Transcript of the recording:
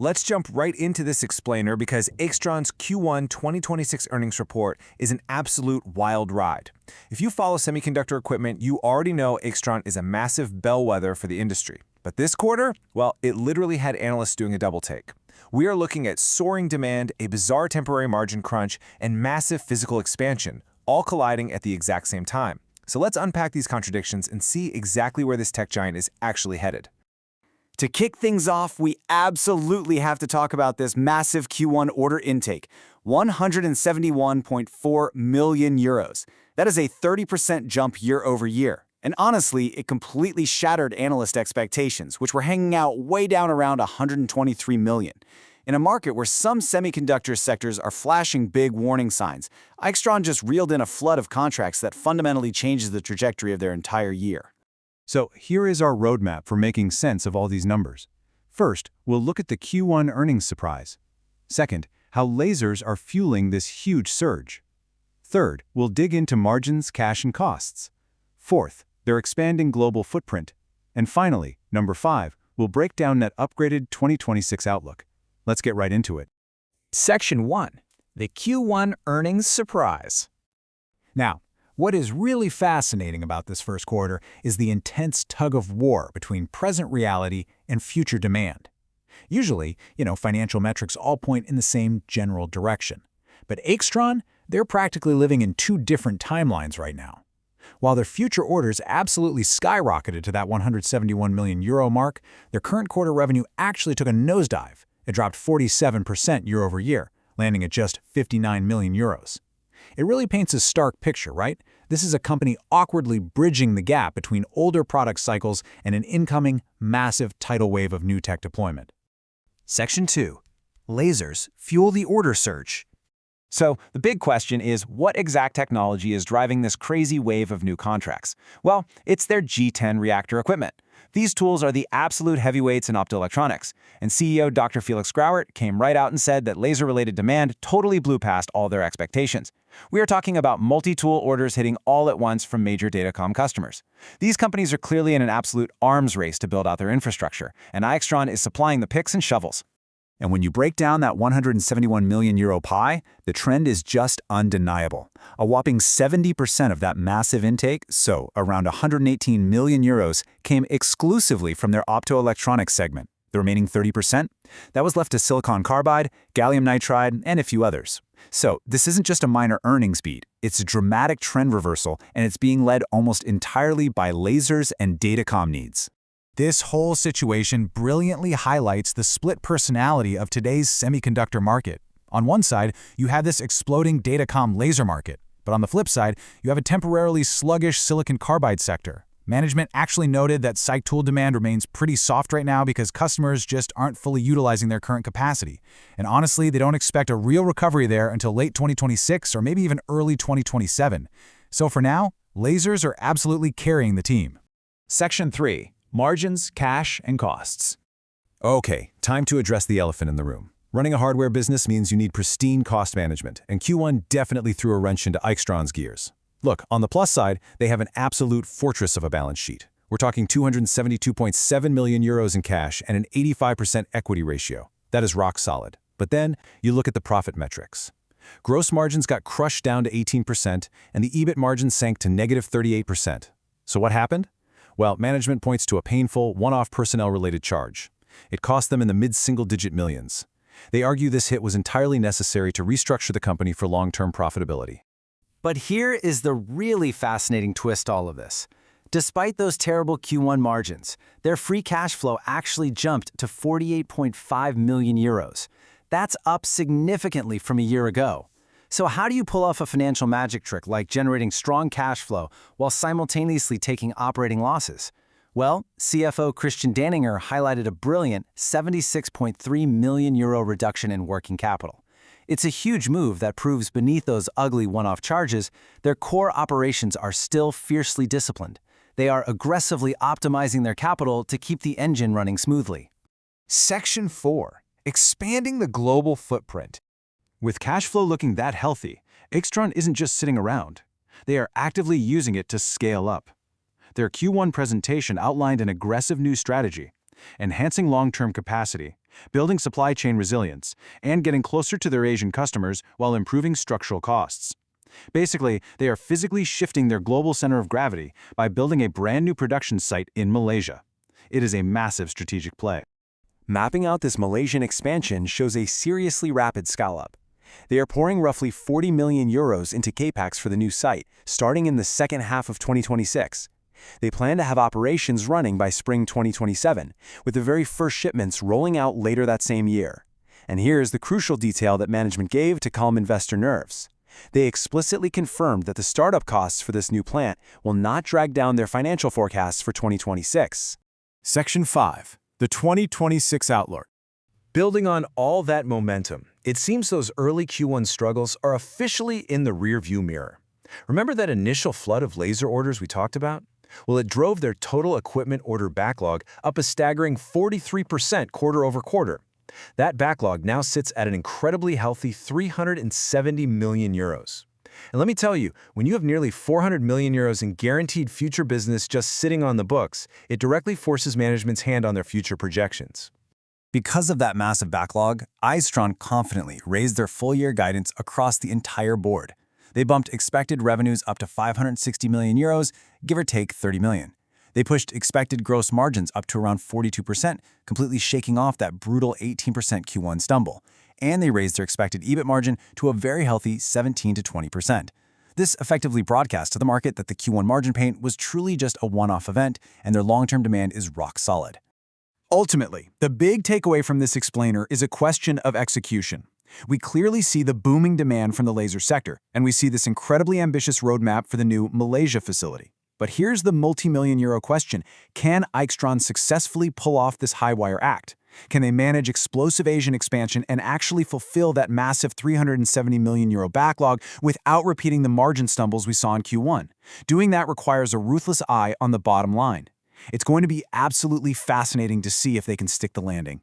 Let's jump right into this explainer because Aixtron's Q1 2026 earnings report is an absolute wild ride. If you follow semiconductor equipment, you already know Aixtron is a massive bellwether for the industry. But this quarter, well, it literally had analysts doing a double take. We are looking at soaring demand, a bizarre temporary margin crunch, and massive physical expansion, all colliding at the exact same time. So let's unpack these contradictions and see exactly where this tech giant is actually headed. To kick things off, we absolutely have to talk about this massive Q1 order intake, 171.4 million euros. That is a 30% jump year over year. And honestly, it completely shattered analyst expectations, which were hanging out way down around 123 million. In a market where some semiconductor sectors are flashing big warning signs, Aixtron just reeled in a flood of contracts that fundamentally changes the trajectory of their entire year. So here is our roadmap for making sense of all these numbers. First, we'll look at the Q1 earnings surprise. Second, how lasers are fueling this huge surge. Third, we'll dig into margins, cash, and costs. Fourth, their expanding global footprint. And finally, number 5, we'll break down that upgraded 2026 outlook. Let's get right into it. Section 1. The Q1 earnings surprise. Now, what is really fascinating about this first quarter is the intense tug-of-war between present reality and future demand. Usually, financial metrics all point in the same general direction. But Aixtron, they're practically living in two different timelines right now. While their future orders absolutely skyrocketed to that 171 million euro mark, their current quarter revenue actually took a nosedive. It dropped 47% year over year, landing at just 59 million euros. It really paints a stark picture, right? This is a company awkwardly bridging the gap between older product cycles and an incoming, massive tidal wave of new tech deployment. Section 2. Lasers fuel the order surge. So the big question is, what exact technology is driving this crazy wave of new contracts? Well, it's their G10 reactor equipment. These tools are the absolute heavyweights in optoelectronics, and CEO Dr. Felix Grauert came right out and said that laser-related demand totally blew past all their expectations. We are talking about multi-tool orders hitting all at once from major datacom customers. These companies are clearly in an absolute arms race to build out their infrastructure, and Aixtron is supplying the picks and shovels. And when you break down that 171 million euro pie, the trend is just undeniable. A whopping 70% of that massive intake, so around 118 million euros, came exclusively from their optoelectronics segment. The remaining 30%? That was left to silicon carbide, gallium nitride, and a few others. So this isn't just a minor earnings beat, it's a dramatic trend reversal, and it's being led almost entirely by lasers and datacom needs. This whole situation brilliantly highlights the split personality of today's semiconductor market. On one side, you have this exploding datacom laser market, but on the flip side, you have a temporarily sluggish silicon carbide sector. Management actually noted that SiC tool demand remains pretty soft right now because customers just aren't fully utilizing their current capacity. And honestly, they don't expect a real recovery there until late 2026 or maybe even early 2027. So for now, lasers are absolutely carrying the team. Section 3. Margins, cash, and costs. Okay, time to address the elephant in the room. Running a hardware business means you need pristine cost management, and Q1 definitely threw a wrench into Aixtron's gears. Look, on the plus side, they have an absolute fortress of a balance sheet. We're talking 272.7 million euros in cash and an 85% equity ratio. That is rock solid. But then, you look at the profit metrics. Gross margins got crushed down to 18%, and the EBIT margin sank to negative 38%. So what happened? Well, management points to a painful, one-off personnel-related charge. It cost them in the mid-single-digit millions. They argue this hit was entirely necessary to restructure the company for long-term profitability. But here is the really fascinating twist to all of this. Despite those terrible Q1 margins, their free cash flow actually jumped to 48.5 million euros. That's up significantly from a year ago. So how do you pull off a financial magic trick like generating strong cash flow while simultaneously taking operating losses? Well, CFO Christian Danninger highlighted a brilliant 76.3 million euro reduction in working capital. It's a huge move that proves beneath those ugly one-off charges, their core operations are still fiercely disciplined. They are aggressively optimizing their capital to keep the engine running smoothly. Section 4. Expanding the global footprint. With cash flow looking that healthy, Aixtron isn't just sitting around. They are actively using it to scale up. Their Q1 presentation outlined an aggressive new strategy, enhancing long-term capacity, building supply chain resilience, and getting closer to their Asian customers while improving structural costs. Basically, they are physically shifting their global center of gravity by building a brand new production site in Malaysia. It is a massive strategic play. Mapping out this Malaysian expansion shows a seriously rapid scale-up. They are pouring roughly 40 million euros into capex for the new site, starting in the second half of 2026. They plan to have operations running by spring 2027, with the very first shipments rolling out later that same year. And here's the crucial detail that management gave to calm investor nerves. They explicitly confirmed that the startup costs for this new plant will not drag down their financial forecasts for 2026. Section 5. The 2026 Outlook. Building on all that momentum, it seems those early Q1 struggles are officially in the rearview mirror. Remember that initial flood of laser orders we talked about? Well, it drove their total equipment order backlog up a staggering 43% quarter over quarter. That backlog now sits at an incredibly healthy 370 million euros. And let me tell you, when you have nearly 400 million euros in guaranteed future business just sitting on the books, it directly forces management's hand on their future projections. Because of that massive backlog, Aixtron confidently raised their full-year guidance across the entire board. They bumped expected revenues up to 560 million euros, give or take 30 million. They pushed expected gross margins up to around 42%, completely shaking off that brutal 18% Q1 stumble. And they raised their expected EBIT margin to a very healthy 17 to 20%. This effectively broadcast to the market that the Q1 margin pain was truly just a one-off event, and their long-term demand is rock solid. Ultimately, the big takeaway from this explainer is a question of execution. We clearly see the booming demand from the laser sector, and we see this incredibly ambitious roadmap for the new Malaysia facility. But here's the multi-million euro question. Can Aixtron successfully pull off this high-wire act? Can they manage explosive Asian expansion and actually fulfill that massive 370 million euro backlog without repeating the margin stumbles we saw in Q1? Doing that requires a ruthless eye on the bottom line. It's going to be absolutely fascinating to see if they can stick the landing.